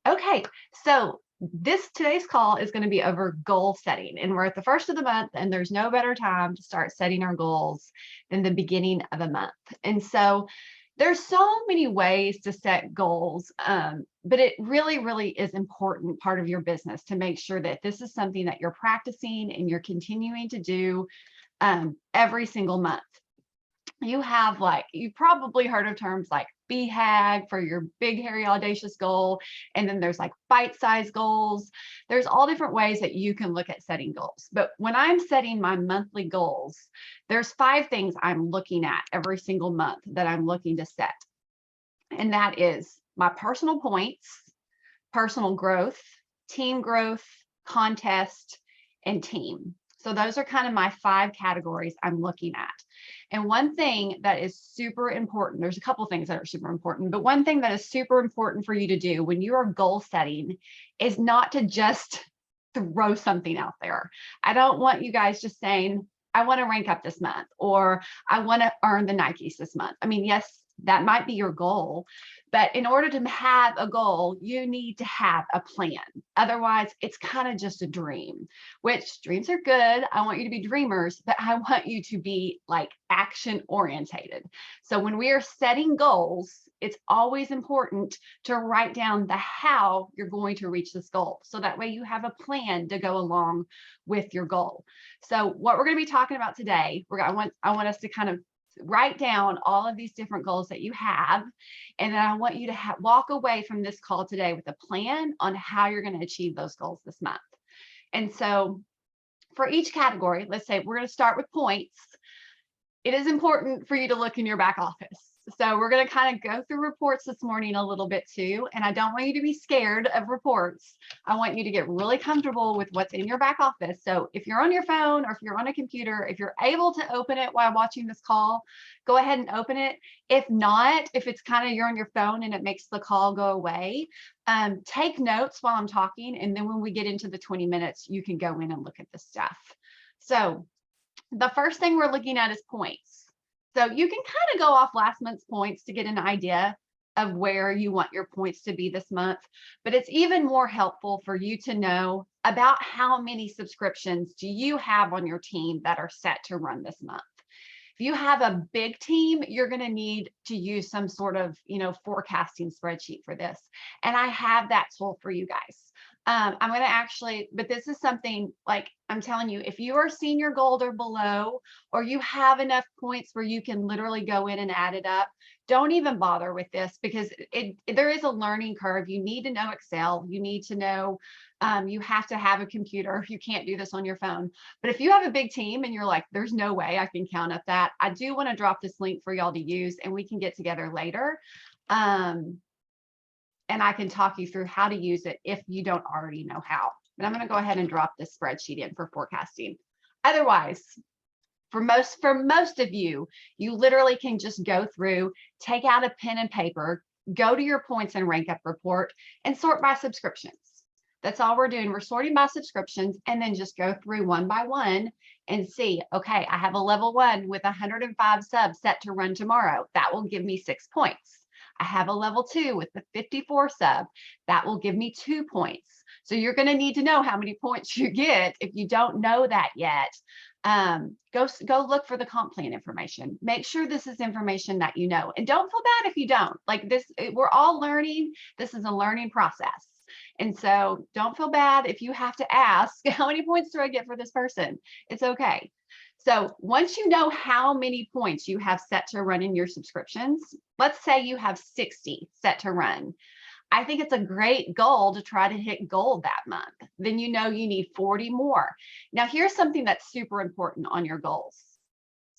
Okay, so today's call is going to be over goal setting, and we're at the first of the month, and there's no better time to start setting our goals than the beginning of a month. And so there's so many ways to set goals, but it really, really is important part of your business to make sure that this is something that you're practicing and you're continuing to do every single month. You've probably heard of terms like BHAG for your big, hairy, audacious goal. And then there's like bite-sized goals. There's all different ways that you can look at setting goals. But when I'm setting my monthly goals, there's 5 things I'm looking at every single month that I'm looking to set. And that is my personal points, personal growth, contest, and team. So those are kind of my 5 categories I'm looking at. And one thing that is super important, there's a couple things that are super important, but one thing that is super important for you to do when you are goal setting is not to just throw something out there. I don't want you guys just saying, I want to rank up this month, or I want to earn the Nikes this month. I mean, yes, that might be your goal, but in order to have a goal, you need to have a plan. Otherwise, it's kind of just a dream, which dreams are good. I want you to be dreamers, but I want you to be like action orientated. So when we are setting goals, it's always important to write down the how you're going to reach this goal. So that way you have a plan to go along with your goal. So what we're going to be talking about today, I want us to kind of write down all of these different goals that you have. And then I want you to walk away from this call today with a plan on how you're going to achieve those goals this month. And so for each category, let's say we're going to start with points. It is important for you to look in your back office. So we're going to kind of go through reports this morning a little bit too. And I don't want you to be scared of reports. I want you to get really comfortable with what's in your back office. So if you're on your phone or if you're on a computer, if you're able to open it while watching this call, go ahead and open it. If not, if it's kind of you're on your phone and it makes the call go away, take notes while I'm talking. And then when we get into the 20 minutes, you can go in and look at the stuff. So the first thing we're looking at is points. So you can kind of go off last month's points to get an idea of where you want your points to be this month, but it's even more helpful for you to know about how many subscriptions do you have on your team that are set to run this month. If you have a big team, you're going to need to use some sort of, forecasting spreadsheet for this. And I have that tool for you guys. I'm going to actually, but this is something like I'm telling you, if you are senior gold or below, or you have enough points where you can literally go in and add it up, don't even bother with this because there is a learning curve. You need to know Excel. You need to know, you have to have a computer. You can't do this on your phone. But if you have a big team and you're like, there's no way I can count up that, I do want to drop this link for y'all to use and we can get together later. And I can talk you through how to use it if you don't already know how. But I'm going to go ahead and drop this spreadsheet in for forecasting. Otherwise, for most of you, you literally can just go through, take out a pen and paper, go to your points and rank up report, and sort by subscriptions. That's all we're doing. We're sorting by subscriptions and then just go through one by one and see, okay, I have a level 1 with 105 subs set to run tomorrow. That will give me 6 points. I have a level 2 with the 54 sub. That will give me 2 points. So you're going to need to know how many points you get. If you don't know that yet, go look for the comp plan information. Make sure this is information that you know, and don't feel bad if you don't. Like this, we're all learning. This is a learning process. And so don't feel bad if you have to ask, how many points do I get for this person? It's okay. So once you know how many points you have set to run in your subscriptions, let's say you have 60 set to run. I think it's a great goal to try to hit gold that month. Then you know you need 40 more. Now, here's something that's super important on your goals.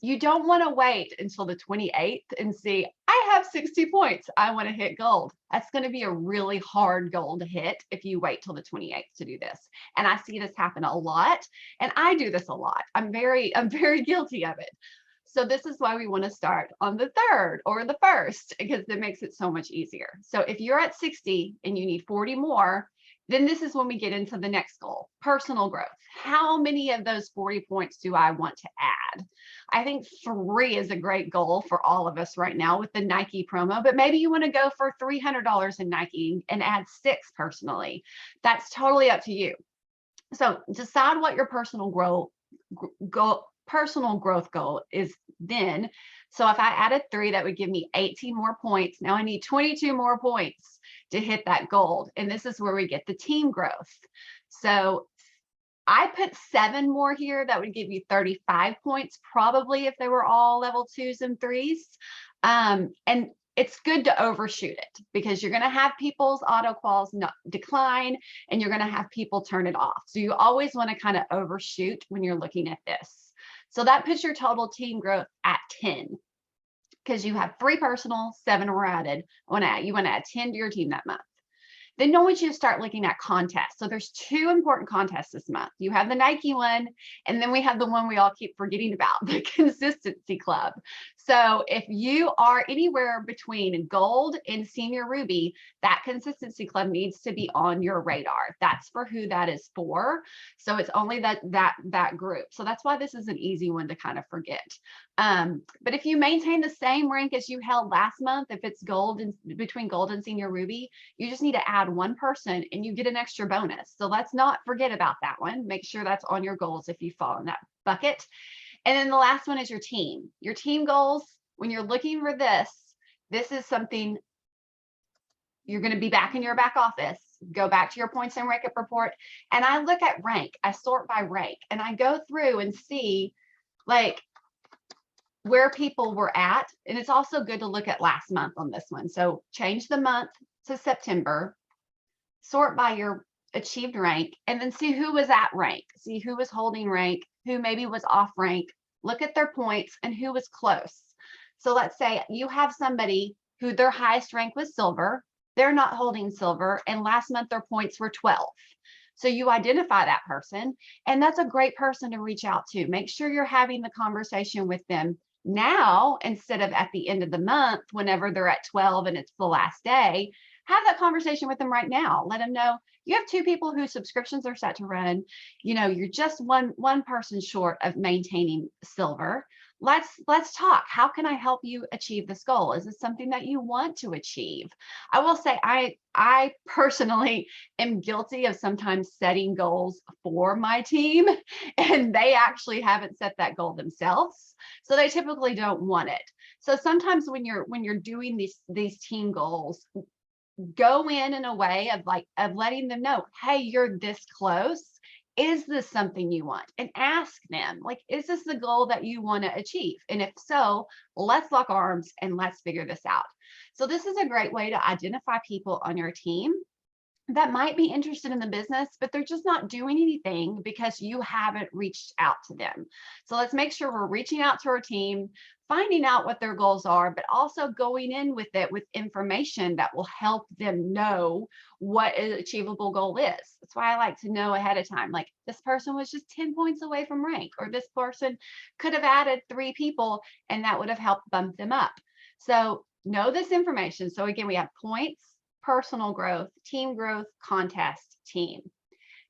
You don't want to wait until the 28th and see, I have 60 points. I want to hit gold. That's going to be a really hard goal to hit if you wait till the 28th to do this. And I see this happen a lot. And I do this a lot. I'm very guilty of it. So this is why we want to start on the 3rd or the 1st, because it makes it so much easier. So if you're at 60 and you need 40 more, Then this is when we get into the next goal, personal growth. How many of those 40 points do I want to add? I think 3 is a great goal for all of us right now with the Nike promo, but maybe you want to go for $300 in Nike and add 6 personally. That's totally up to you. So decide what your personal growth goal is then. So if I added 3, that would give me 18 more points. Now I need 22 more points to hit that goal. And this is where we get the team growth. So I put 7 more here. That would give you 35 points, probably, if they were all level 2s and 3s. And it's good to overshoot it because you're going to have people's auto quals not decline and you're going to have people turn it off. So you always want to kind of overshoot when you're looking at this. So that puts your total team growth at 10 because you have 3 personal, 7 were added. You want to add 10 to your team that month. Then I want you to start looking at contests. So there's 2 important contests this month. You have the Nike one, and then we have the one we all keep forgetting about, the Consistency Club. So if you are anywhere between gold and senior ruby, that Consistency Club needs to be on your radar. That's for who that is for. So it's only that group. So that's why this is an easy one to kind of forget. But if you maintain the same rank as you held last month, if it's gold and between gold and senior ruby, you just need to add 1 person and you get an extra bonus. So let's not forget about that one. Make sure that's on your goals if you fall in that bucket. And then the last one is your team. Your team goals, when you're looking for this is something you're going to be back in your back office. Go back to your points and rank report. And I look at rank. I sort by rank and I go through and see like where people were at. And it's also good to look at last month on this one. So change the month to September, sort by your achieved rank, and then see who was at rank, see who was holding rank, who maybe was off rank, look at their points and who was close. So let's say you have somebody who their highest rank was silver, they're not holding silver, and last month their points were 12. So you identify that person, and that's a great person to reach out to. Make sure you're having the conversation with them now instead of at the end of the month, whenever they're at 12 and it's the last day. Have that conversation with them right now. Let them know you have 2 people whose subscriptions are set to run. You know, you're just one person short of maintaining silver. Let's talk. How can I help you achieve this goal? Is this something that you want to achieve? I will say I personally am guilty of sometimes setting goals for my team, and they actually haven't set that goal themselves. So they typically don't want it. So sometimes when you're doing these team goals, go in a way of letting them know, hey, you're this close. Is this something you want? And ask them, like, is this the goal that you want to achieve? And if so, let's lock arms and let's figure this out. So this is a great way to identify people on your team that might be interested in the business, but they're just not doing anything because you haven't reached out to them. So let's make sure we're reaching out to our team, finding out what their goals are, but also going in with it with information that will help them know what an achievable goal is. That's why I like to know ahead of time, like this person was just 10 points away from rank, or this person could have added 3 people and that would have helped bump them up. So know this information. So again, we have points, personal growth, team growth, contest, team.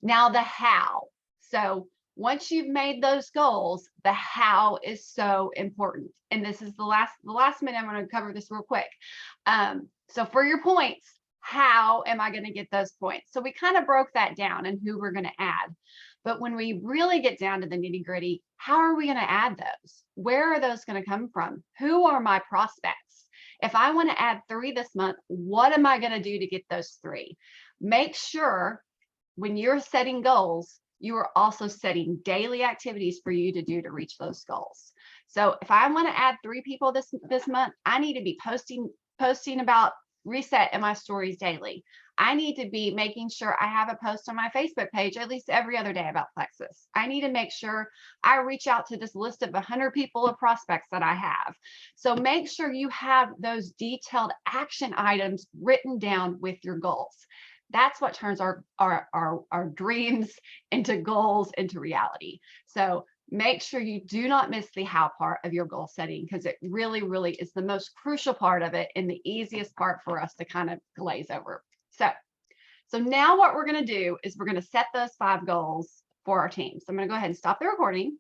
Now the how. So once you've made those goals, the how is so important. And this is the last minute. I'm going to cover this real quick. So for your points, how am I going to get those points? So we kind of broke that down and who we're going to add. But when we really get down to the nitty gritty, how are we going to add those? Where are those going to come from? Who are my prospects? If I want to add 3 this month, what am I going to do to get those 3? Make sure when you're setting goals, you are also setting daily activities for you to do to reach those goals. So if I want to add 3 people this month, I need to be posting about reset in my stories daily. I need to be making sure I have a post on my Facebook page at least every other day about Plexus. I need to make sure I reach out to this list of 100 people of prospects that I have. So make sure you have those detailed action items written down with your goals. That's what turns our dreams into goals, into reality. So make sure you do not miss the how part of your goal setting, because it really, really is the most crucial part of it and the easiest part for us to kind of glaze over. So now what we're going to do is we're going to set those 5 goals for our team. So I'm going to go ahead and stop the recording.